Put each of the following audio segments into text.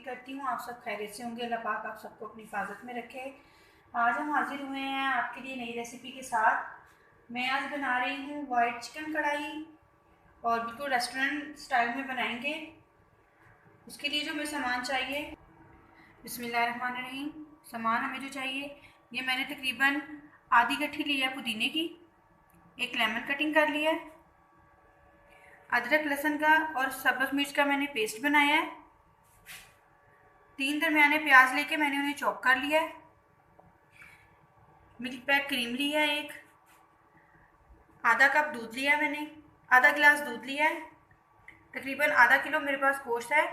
उम्मीद करती हूँ आप सब खैरियत से होंगे। अल्लाह पाक आप सबको अपनी हिफाजत में रखे। आज हम हाजिर हुए हैं आपके लिए नई रेसिपी के साथ। मैं आज बना रही हूँ वाइट चिकन कढ़ाई और बिल्कुल रेस्टोरेंट स्टाइल में बनाएंगे। उसके लिए जो हमें सामान चाहिए, बिस्मिल्लाहिर्रहमानिर्रहीम। सामान हमें जो चाहिए, ये मैंने तकरीबन आधी गट्ठी ली है पुदीने की, एक लेमन कटिंग कर लिया है, अदरक लहसुन का और सब्ज़ मिर्च का मैंने पेस्ट बनाया है, 3 दरमियाने प्याज लेके मैंने उन्हें चॉप कर लिया है, मिल्क पैक क्रीम लिया है, एक आधा कप दूध लिया मैंने, आधा गिलास दूध लिया है, तकरीबन आधा किलो मेरे पास गोश्त है।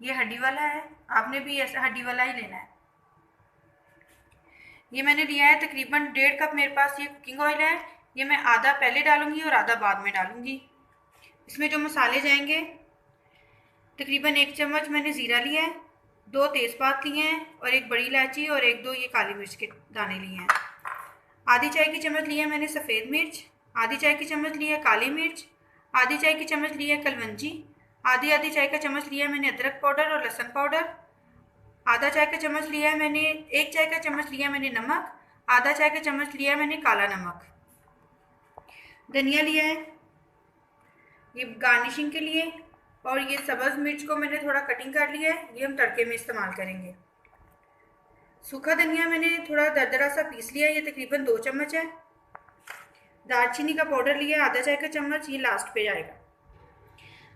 ये हड्डी वाला है, आपने भी ऐसा हड्डी वाला ही लेना है। ये मैंने लिया है तकरीबन 1.5 कप मेरे पास ये कुकिंग ऑयल है। ये मैं आधा पहले डालूंगी और आधा बाद में डालूंगी। इसमें जो मसाले जाएंगे, तकरीबन 1 चम्मच मैंने ज़ीरा लिया है, 2 तेज़पात लिए हैं और एक बड़ी इलायची और 1-2 ये काली मिर्च के दाने लिए हैं। आधी चाय की चम्मच लिया मैंने सफ़ेद मिर्च, आधी चाय की चम्मच लिया काली मिर्च, आधी चाय की चम्मच लिया कलवंजी, आधी चाय का चम्मच लिया मैंने अदरक पाउडर और लहसुन पाउडर, आधा चाय का चम्मच लिया है मैंने, 1 चाय का चम्मच लिया मैंने नमक, आधा चाय का चम्मच लिया मैंने काला नमक। धनिया लिया है ये गार्निशिंग के लिए, और ये सब्ज़ मिर्च को मैंने थोड़ा कटिंग कर लिया है, ये हम तड़के में इस्तेमाल करेंगे। सूखा धनिया मैंने थोड़ा दरदरा सा पीस लिया है, ये तकरीबन 2 चम्मच है। दालचीनी का पाउडर लिया आधा चाय का चम्मच, ये लास्ट पे जाएगा।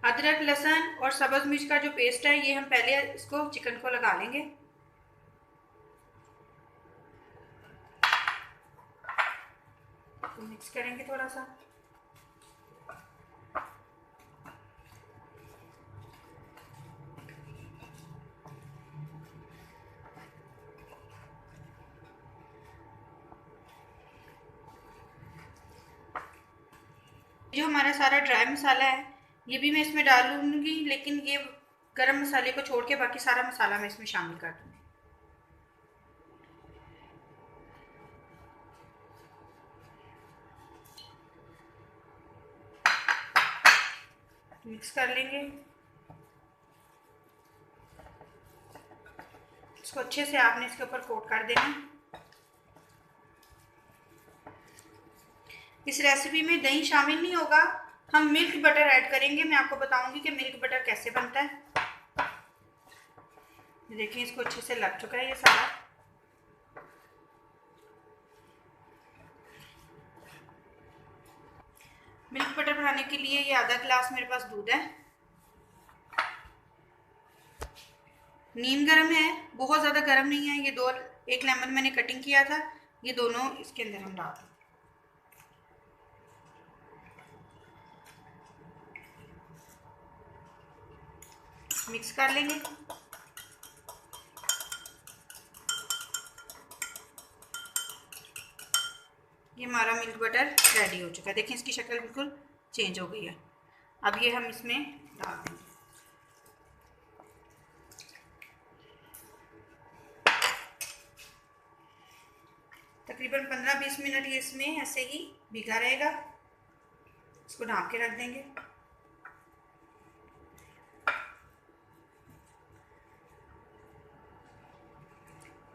अदरक लहसुन और सब्ज़ मिर्च का जो पेस्ट है, ये हम पहले इसको चिकन को लगा लेंगे। मिक्स करेंगे थोड़ा सा। जो हमारा सारा ड्राई मसाला है, ये भी मैं इसमें डालूंगी, लेकिन ये गरम मसाले को छोड़ के बाकी सारा मसाला मैं इसमें शामिल कर दूंगी। मिक्स कर लेंगे इसको अच्छे से। आपने इसके ऊपर कोट कर देना। इस रेसिपी में दही शामिल नहीं होगा, हम मिल्क बटर ऐड करेंगे। मैं आपको बताऊंगी कि मिल्क बटर कैसे बनता है। देखिए इसको अच्छे से लग चुका है ये सारा। मिल्क बटर बनाने के लिए ये आधा गिलास मेरे पास दूध है। नीम गर्म है, बहुत ज़्यादा गर्म नहीं है। ये 1 लेमन मैंने कटिंग किया था, ये दोनों इसके अंदर हम डाल दें। मिक्स कर लेंगे। ये हमारा मिल्क बटर रेडी हो चुका है। देखिए इसकी शक्ल बिल्कुल चेंज हो गई है। अब ये हम इसमें डाल देंगे। तकरीबन 15-20 मिनट ये इसमें ऐसे ही भीगा रहेगा। इसको ढाँप के रख देंगे।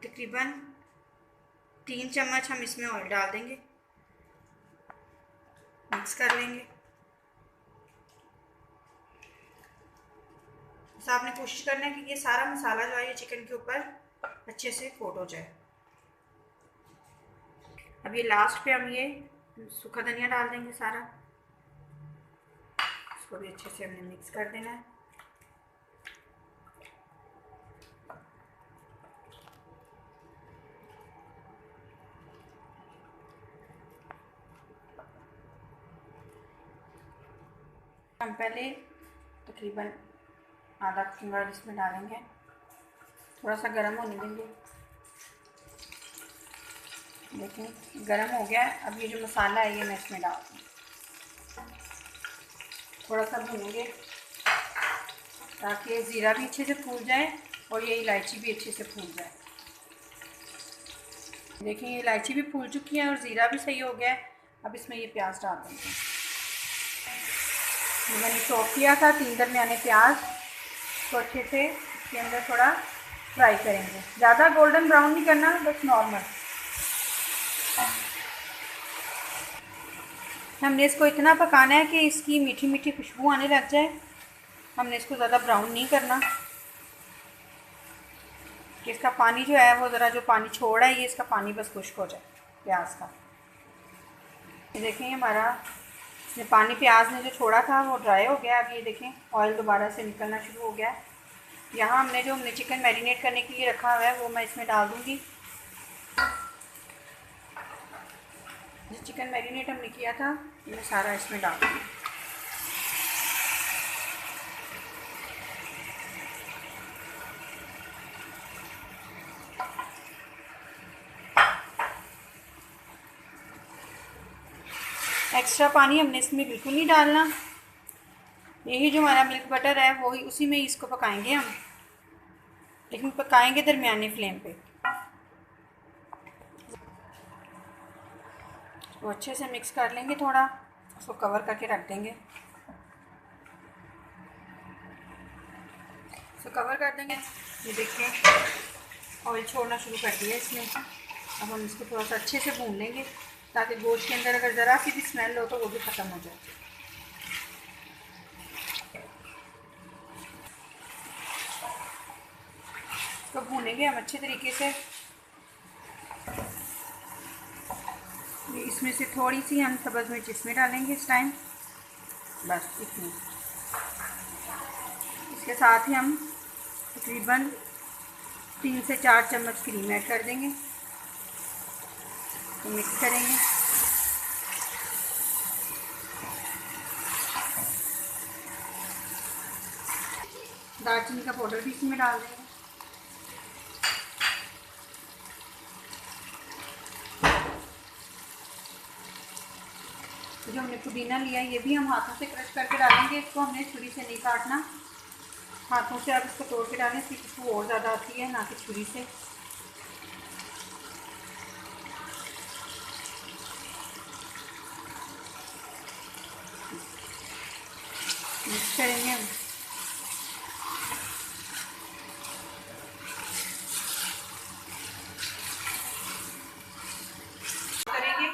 तकरीबन 3 चम्मच हम इसमें ऑयल डाल देंगे, मिक्स कर लेंगे। बस आपने कोशिश करना है कि ये सारा मसाला जो है ये चिकन के ऊपर अच्छे से कोट हो जाए। अब ये लास्ट पे हम ये सूखा धनिया डाल देंगे सारा। इसको भी अच्छे से हमने मिक्स कर देना है। हम पहले तकरीबन आधा कुकिंग ऑयल इसमें डालेंगे, थोड़ा सा गर्म होने देंगे। देखिए गर्म हो गया है। अब ये जो मसाला है ये मैं इसमें डाल दूँ, थोड़ा सा भूनेंगे ताकि ज़ीरा भी अच्छे से फूल जाए और ये इलायची भी अच्छे से फूल जाए। देखिए ये इलायची भी फूल चुकी है और ज़ीरा भी सही हो गया है। अब इसमें ये प्याज डाल देंगे। मैंने चॉप किया था 3 दरमियाने प्याज, तो अच्छे से इसके अंदर थोड़ा फ्राई करेंगे। ज़्यादा गोल्डन ब्राउन नहीं करना, बस नॉर्मल। हमने इसको इतना पकाना है कि इसकी मीठी मीठी खुशबू आने लग जाए। हमने इसको ज़्यादा ब्राउन नहीं करना कि इसका पानी जो है वो ज़रा, जो पानी छोड़ रहा है ये इसका पानी बस खुश्क हो जाए प्याज का। ये देखें हमारा ये पानी प्याज ने जो छोड़ा था वो ड्राई हो गया। अब ये देखें ऑयल दोबारा से निकलना शुरू हो गया। यहाँ हमने चिकन मैरिनेट करने के लिए रखा हुआ है वो मैं इसमें डाल दूँगी। जो चिकन मैरिनेट हमने किया था मैं सारा इसमें डाल दूँगी। एक्स्ट्रा पानी हमने इसमें बिल्कुल नहीं डालना। यही जो हमारा मिल्क बटर है वही, उसी में इसको पकाएंगे हम, लेकिन पकाएंगे दरमियानी फ्लेम पे। तो अच्छे से मिक्स कर लेंगे, थोड़ा उसको कवर करके रख देंगे। तो कवर कर देंगे। ये देखिए ऑयल छोड़ना शुरू कर दिया इसमें। अब हम इसको थोड़ा सा अच्छे से भून लेंगे ताकि गोश्त के अंदर अगर ज़रा सी भी स्मेल हो तो वो भी ख़त्म हो जाए। तो भूनेंगे हम अच्छे तरीके से। इसमें से थोड़ी सी हम सब्ज़ मिर्च इसमें डालेंगे इस टाइम, बस इतनी। इसके साथ ही हम तकरीबन 3 से 4 चम्मच क्रीम ऐड कर देंगे। तो मिक्स करेंगे। दालचीनी का पाउडर भी इसमें डाल देंगे। जो हमने पुदीना लिया ये भी हम हाथों से क्रश करके डालेंगे। इसको हमने छुरी से नहीं काटना, हाथों से आप इसको तोड़ के डालें, इसकी खुशबू और ज़्यादा आती है, ना कि छुरी से। मिक्स करेंगे हम। करेंगे।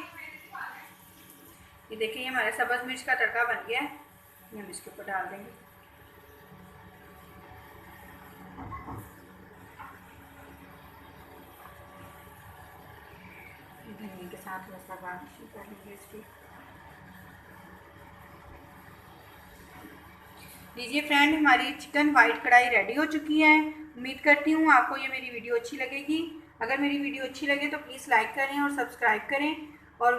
ये देखिए हमारे सब्ज़ मिर्च का तड़का बन गया है, हम इसके ऊपर डाल देंगे। धनिया के साथ थोड़ा सा गार्निशिंग कर लेंगे इसकी। लीजिए फ्रेंड, हमारी चिकन वाइट कढ़ाई रेडी हो चुकी है। उम्मीद करती हूँ आपको ये मेरी वीडियो अच्छी लगेगी। अगर मेरी वीडियो अच्छी लगे तो प्लीज़ लाइक करें और सब्सक्राइब करें, और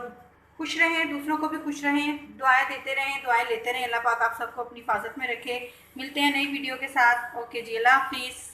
खुश रहें, दूसरों को भी खुश रहें, दुआएं देते रहें, दुआएं लेते रहें। अल्लाह पाक आप सबको अपनी हिफाजत में रखे। मिलते हैं नई वीडियो के साथ। ओके जी, अल्लाह हाफिज़।